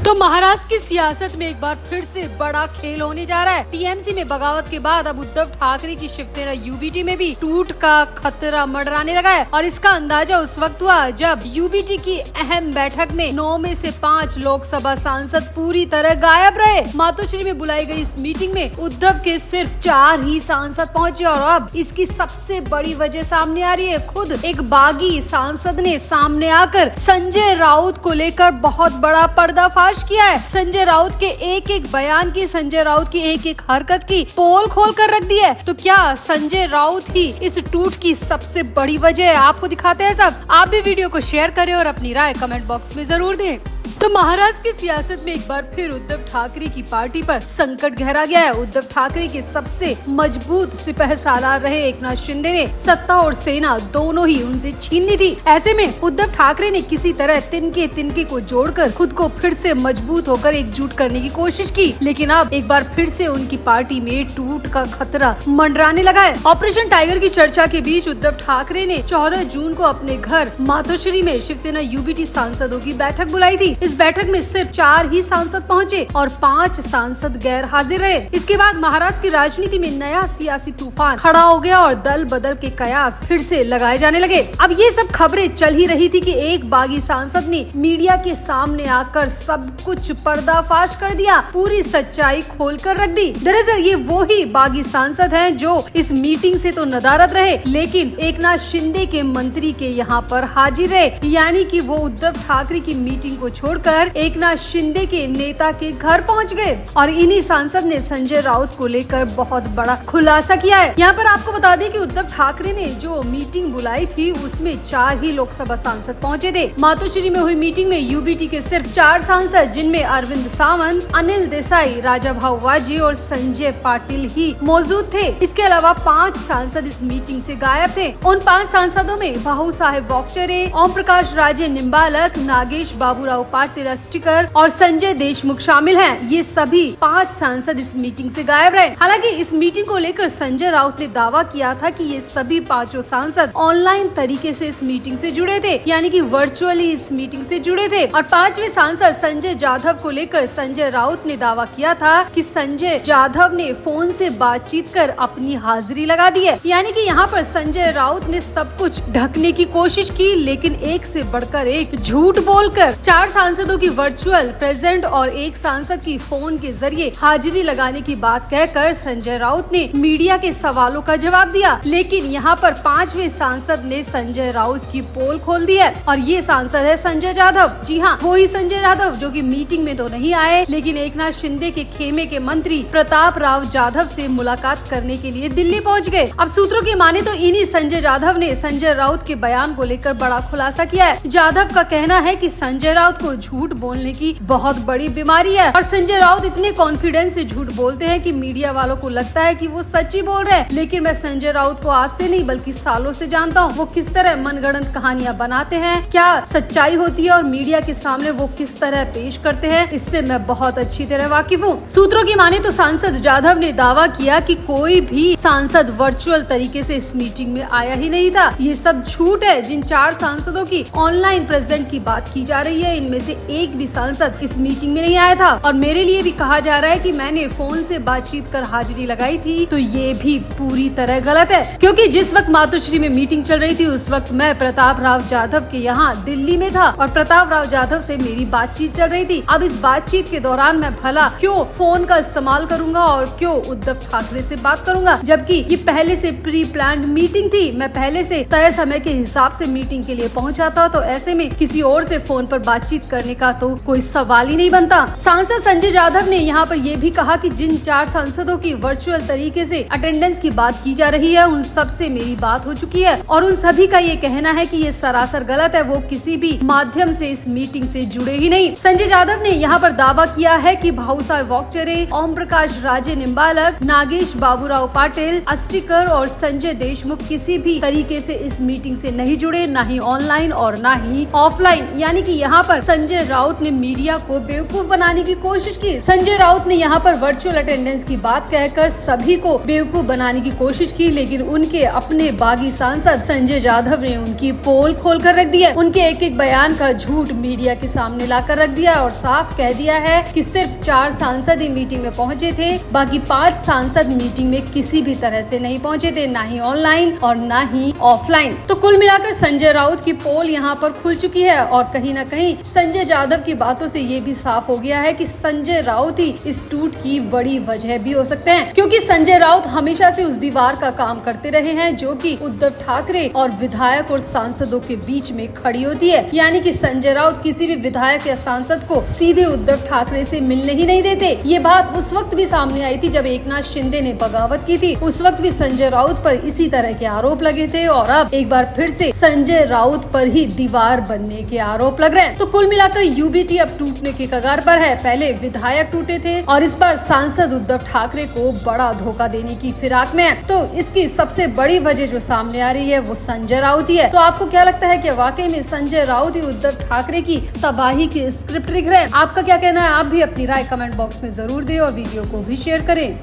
तो महाराष्ट्र की सियासत में एक बार फिर से बड़ा खेल होने जा रहा है। टीएमसी में बगावत के बाद अब उद्धव ठाकरे की शिवसेना यूबीटी में भी टूट का खतरा मंडराने लगा है और इसका अंदाजा उस वक्त हुआ जब यूबीटी की अहम बैठक में 9 में से 5 लोकसभा सांसद पूरी तरह गायब रहे। मातोश्री में बुलाई गई इस मीटिंग में उद्धव के सिर्फ 4 ही सांसद पहुंचे और अब इसकी सबसे बड़ी वजह सामने आ रही है। खुद एक बागी सांसद ने सामने आकर संजय राउत को लेकर बहुत बड़ा पर्दाफाश किया है। संजय राउत के एक एक बयान की, संजय राउत की एक एक हरकत की पोल खोल कर रख दी है। तो क्या संजय राउत ही इस टूट की सबसे बड़ी वजह है? आपको दिखाते हैं सब। आप भी वीडियो को शेयर करें और अपनी राय कमेंट बॉक्स में जरूर दें। तो महाराष्ट्र की सियासत में एक बार फिर उद्धव ठाकरे की पार्टी पर संकट गहरा गया है। उद्धव ठाकरे के सबसे मजबूत सिपहसालार रहे एकनाथ शिंदे ने सत्ता और सेना दोनों ही उनसे छीन ली थी। ऐसे में उद्धव ठाकरे ने किसी तरह तिनके को जोड़कर खुद को फिर से मजबूत होकर एकजुट करने की कोशिश की, लेकिन अब एक बार फिर से उनकी पार्टी में टूट का खतरा मंडराने लगा है। ऑपरेशन टाइगर की चर्चा के बीच उद्धव ठाकरे ने 14 जून को अपने घर मातोश्री में शिवसेना यूबीटी सांसदों की बैठक बुलाई थी। इस बैठक में सिर्फ 4 ही सांसद पहुंचे और 5 सांसद गैर हाजिर रहे। इसके बाद महाराष्ट्र की राजनीति में नया सियासी तूफान खड़ा हो गया और दल बदल के कयास फिर से लगाए जाने लगे। अब ये सब खबरें चल ही रही थी कि एक बागी सांसद ने मीडिया के सामने आकर सब कुछ पर्दाफाश कर दिया, पूरी सच्चाई खोल कर रख दी। दरअसल ये वो ही बागी सांसद हैं जो इस मीटिंग से तो नदारद रहे, लेकिन एकनाथ शिंदे के मंत्री के यहाँ पर हाजिर रहे, यानी कि वो उद्धव ठाकरे की मीटिंग को छोड़कर एकनाथ शिंदे के नेता के घर पहुंच गए और इन्हीं सांसद ने संजय राउत को लेकर बहुत बड़ा खुलासा किया है। यहाँ पर आपको बता दें कि उद्धव ठाकरे ने जो मीटिंग बुलाई थी उसमें 4 ही लोकसभा सांसद पहुंचे थे। मातोश्री में हुई मीटिंग में यूबीटी के सिर्फ 4 सांसद, जिनमें अरविंद सावंत, अनिल देसाई, राजा भाऊ वाजी और संजय पाटिल ही मौजूद थे। इसके अलावा 5 सांसद इस मीटिंग से गायब थे। उन 5 सांसदों में भाऊ साहेब वॉकचरे, ओम प्रकाश राजे निम्बालक, नागेश बाबूराव पाटिल अस्टिकर और संजय देशमुख शामिल हैं। ये सभी 5 सांसद इस मीटिंग से गायब रहे। हालांकि इस मीटिंग को लेकर संजय राउत ने दावा किया था कि ये सभी 5 सांसद ऑनलाइन तरीके से इस मीटिंग से जुड़े थे, यानी कि वर्चुअली इस मीटिंग से जुड़े थे। और 5वें सांसद संजय जाधव को लेकर संजय राउत ने दावा किया था कि संजय जाधव ने फोन से बातचीत कर अपनी हाजिरी लगा दी है, यानी कि यहाँ पर संजय राउत ने सब कुछ ढकने की कोशिश की, लेकिन एक से बढ़कर एक झूठ बोलकर 4 सांसदों की वर्चुअल प्रेजेंट और एक सांसद की फोन के जरिए हाजिरी लगाने की बात कहकर संजय राउत ने मीडिया के सवालों का जवाब दिया। लेकिन यहाँ पर 5वें सांसद ने संजय राउत की पोल खोल दी है और ये सांसद है संजय जाधव। जी हाँ, वो ही संजय जाधव जो कि मीटिंग में तो नहीं आए, लेकिन एकनाथ शिंदे के खेमे के मंत्री प्रताप राव जाधव से मुलाकात करने के लिए दिल्ली पहुँच गए। अब सूत्रों की माने तो इन्हीं संजय जाधव ने संजय राउत के बयान को लेकर बड़ा खुलासा किया है। जाधव का कहना है कि संजय राउत को झूठ बोलने की बहुत बड़ी बीमारी है और संजय राउत इतने कॉन्फिडेंस से झूठ बोलते हैं कि मीडिया वालों को लगता है कि वो सच ही बोल रहे हैं। लेकिन मैं संजय राउत को आज से नहीं बल्कि सालों से जानता हूँ। वो किस तरह मनगढ़ंत कहानियाँ बनाते हैं, क्या सच्चाई होती है और मीडिया के सामने वो किस तरह पेश करते हैं, इससे मैं बहुत अच्छी तरह वाकिफ हूँ। सूत्रों की माने तो सांसद जाधव ने दावा किया कि कोई भी सांसद वर्चुअल तरीके से इस मीटिंग में आया ही नहीं था। ये सब झूठ है। जिन 4 सांसदों की ऑनलाइन प्रेजेंट की बात की जा रही है, इनमें से एक भी सांसद इस मीटिंग में नहीं आया था और मेरे लिए भी कहा जा रहा है कि मैंने फोन से बातचीत कर हाजिरी लगाई थी, तो ये भी पूरी तरह गलत है। क्योंकि जिस वक्त मातोश्री में मीटिंग चल रही थी उस वक्त मैं प्रताप राव जाधव के यहाँ दिल्ली में था और प्रताप राव जाधव से मेरी बातचीत चल रही थी। अब इस बातचीत के दौरान मैं भला क्यों फोन का इस्तेमाल करूंगा और क्यों उद्धव ठाकरे से बात करूंगा, जबकि ये पहले से प्री प्लान्ड मीटिंग थी। मैं पहले से तय समय के हिसाब से मीटिंग के लिए पहुंचा था, तो ऐसे में किसी और से फोन पर बातचीत करने का तो कोई सवाल ही नहीं बनता। सांसद संजय जाधव ने यहाँ पर यह भी कहा कि जिन 4 सांसदों की वर्चुअल तरीके से अटेंडेंस की बात की जा रही है उन सब से मेरी बात हो चुकी है और उन सभी का ये कहना है कि ये सरासर गलत है। वो किसी भी माध्यम से इस मीटिंग से जुड़े ही नहीं। संजय जाधव ने यहाँ पर दावा किया है कि भाऊ साहेब वॉकचरे, ओम प्रकाश राजे निम्बालक, नागेश बाबूराव पाटिल अस्टिकर और संजय देशमुख किसी भी तरीके से इस मीटिंग से नहीं जुड़े, न ही ऑनलाइन और न ही ऑफलाइन। यानी कि यहाँ पर संजय राउत ने मीडिया को बेवकूफ बनाने की कोशिश की। संजय राउत ने यहाँ पर वर्चुअल अटेंडेंस की बात कहकर सभी को बेवकूफ बनाने की कोशिश की, लेकिन उनके अपने बागी सांसद संजय जाधव ने उनकी पोल खोल कर रख दिया। उनके एक एक बयान का झूठ मीडिया के सामने लाकर रख दिया और साफ कह दिया है कि सिर्फ 4 सांसद ही मीटिंग में पहुंचे थे, बाकी 5 सांसद मीटिंग में किसी भी तरह से नहीं पहुंचे थे, ना ही ऑनलाइन और ना ही ऑफलाइन। तो कुल मिलाकर संजय राउत की पोल यहाँ पर खुल चुकी है और कहीं न कहीं संजय जाधव की बातों से ये भी साफ हो गया है कि संजय राउत ही इस टूट की बड़ी वजह भी हो सकते हैं, क्योंकि संजय राउत हमेशा से उस दीवार का काम करते रहे हैं जो कि उद्धव ठाकरे और विधायक और सांसदों के बीच में खड़ी होती है। यानी कि संजय राउत किसी भी विधायक या सांसद को सीधे उद्धव ठाकरे से मिलने ही नहीं देते। ये बात उस वक्त भी सामने आई थी जब एकनाथ शिंदे ने बगावत की थी, उस वक्त भी संजय राउत पर इसी तरह के आरोप लगे थे और अब एक बार फिर से संजय राउत पर ही दीवार बनने के आरोप लग रहे हैं। तो कुल मिलाकर यूबीटी अब टूटने के कगार पर है। पहले विधायक टूटे थे और इस बार सांसद उद्धव ठाकरे को बड़ा धोखा देने की फिराक में है। तो इसकी सबसे बड़ी वजह जो सामने आ रही है वो संजय राउत ही है। तो आपको क्या लगता है कि वाकई में संजय राउत ही उद्धव ठाकरे की तबाही की स्क्रिप्ट लिख रहे हैं? आपका क्या कहना है? आप भी अपनी राय कमेंट बॉक्स में जरूर दें और वीडियो को भी शेयर करें।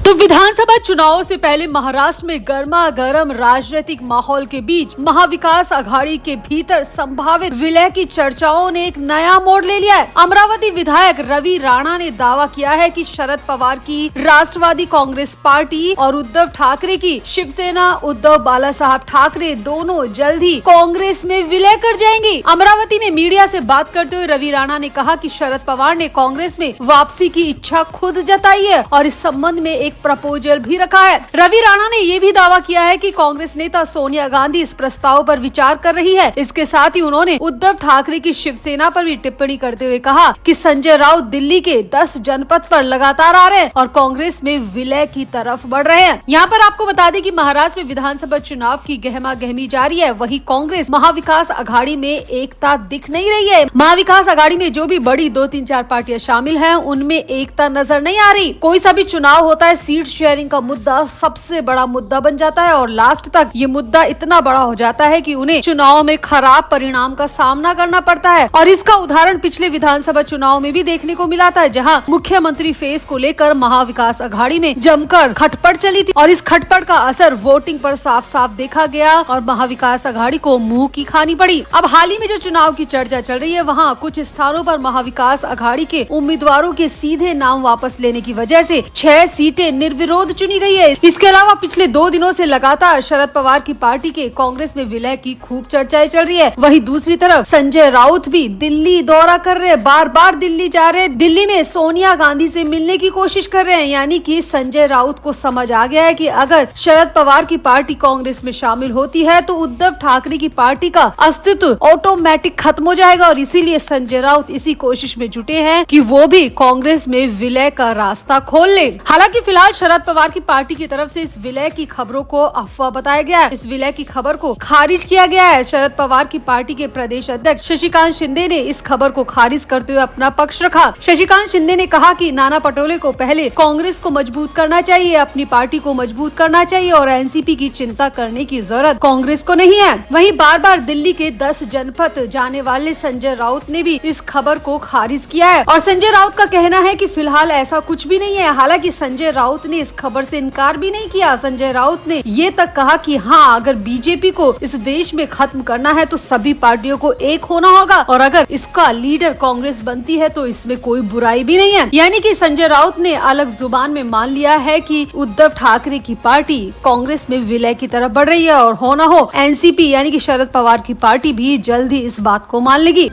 तो विधानसभा चुनाव से पहले महाराष्ट्र में गर्मा गर्म राजनीतिक माहौल के बीच महाविकास आघाड़ी के भीतर संभावित विलय की चर्चाओं ने एक नया मोड़ ले लिया है। अमरावती विधायक रवि राणा ने दावा किया है कि शरद पवार की राष्ट्रवादी कांग्रेस पार्टी और उद्धव ठाकरे की शिवसेना उद्धव बाला साहब ठाकरे दोनों जल्द ही कांग्रेस में विलय कर जाएंगी। अमरावती में मीडिया से बात करते हुए रवि राणा ने कहा कि शरद पवार ने कांग्रेस में वापसी की इच्छा खुद जताई है और इस संबंध में एक प्रपोजल भी रखा है। रवि राणा ने ये भी दावा किया है कि कांग्रेस नेता सोनिया गांधी इस प्रस्ताव पर विचार कर रही है। इसके साथ ही उन्होंने उद्धव ठाकरे की शिवसेना पर भी टिप्पणी करते हुए कहा कि संजय राउत दिल्ली के 10 जनपद पर लगातार आ रहे हैं और कांग्रेस में विलय की तरफ बढ़ रहे हैं। यहाँ पर आपको बता दें कि महाराष्ट्र में विधानसभा चुनाव की गहमा गहमी जारी है। वहीं कांग्रेस महाविकास आघाड़ी में एकता दिख नहीं रही है। महाविकास आघाड़ी में जो भी बड़ी 2-3-4 पार्टियां शामिल हैं, उनमें एकता नजर नहीं आ रही। कोई सा भी चुनाव होता है, सीट शेयरिंग का मुद्दा सबसे बड़ा मुद्दा बन जाता है और लास्ट तक ये मुद्दा इतना बड़ा हो जाता है कि उन्हें चुनाव में खराब परिणाम का सामना करना पड़ता है। और इसका उदाहरण पिछले विधानसभा चुनाव में भी देखने को मिला था, जहां मुख्यमंत्री फेस को लेकर महाविकास आघाड़ी में जमकर खटपट चली थी और इस खटपट का असर वोटिंग पर साफ साफ देखा गया और महाविकास आघाड़ी को मुंह की खानी पड़ी। अब हाल ही में जो चुनाव की चर्चा चल रही है, वहाँ कुछ स्थानों पर महाविकास आघाड़ी के उम्मीदवारों के सीधे नाम वापस लेने की वजह से 6 सीटें निर्विरोध चुनी गई है। इसके अलावा पिछले 2 दिनों से लगातार शरद पवार की पार्टी के कांग्रेस में विलय की खूब चर्चाएं चल रही है। वहीं दूसरी तरफ संजय राउत भी दिल्ली दौरा कर रहे हैं, बार बार दिल्ली जा रहे हैं, दिल्ली में सोनिया गांधी से मिलने की कोशिश कर रहे हैं। यानी कि संजय राउत को समझ आ गया है कि अगर शरद पवार की पार्टी कांग्रेस में शामिल होती है तो उद्धव ठाकरे की पार्टी का अस्तित्व ऑटोमेटिक खत्म हो जाएगा और इसीलिए संजय राउत इसी कोशिश में जुटे हैं कि वो भी कांग्रेस में विलय का रास्ता खोल ले। हालांकि फिलहाल शरद पवार की पार्टी की तरफ से इस विलय की खबरों को अफवाह बताया गया है। इस विलय की खबर को खारिज किया गया है। शरद पवार की पार्टी के प्रदेश अध्यक्ष शशिकांत शिंदे ने इस खबर को खारिज करते हुए अपना पक्ष रखा। शशिकांत शिंदे ने कहा कि नाना पटोले को पहले कांग्रेस को मजबूत करना चाहिए, अपनी पार्टी को मजबूत करना चाहिए और एनसीपी की चिंता करने की जरूरत कांग्रेस को नहीं है। वहीं बार बार दिल्ली के 10 जनपद जाने वाले संजय राउत ने भी इस खबर को खारिज किया है और संजय राउत का कहना है कि फिलहाल ऐसा कुछ भी नहीं है। हालांकि संजय राउत ने इस खबर से इनकार भी नहीं किया। संजय राउत ने ये तक कहा कि हाँ, अगर बीजेपी को इस देश में खत्म करना है तो सभी पार्टियों को एक होना होगा और अगर इसका लीडर कांग्रेस बनती है तो इसमें कोई बुराई भी नहीं है। यानी कि संजय राउत ने अलग जुबान में मान लिया है कि उद्धव ठाकरे की पार्टी कांग्रेस में विलय की तरफ बढ़ रही है और हो न हो एनसीपी यानी कि शरद पवार की पार्टी भी जल्द ही इस बात को मान लेगी।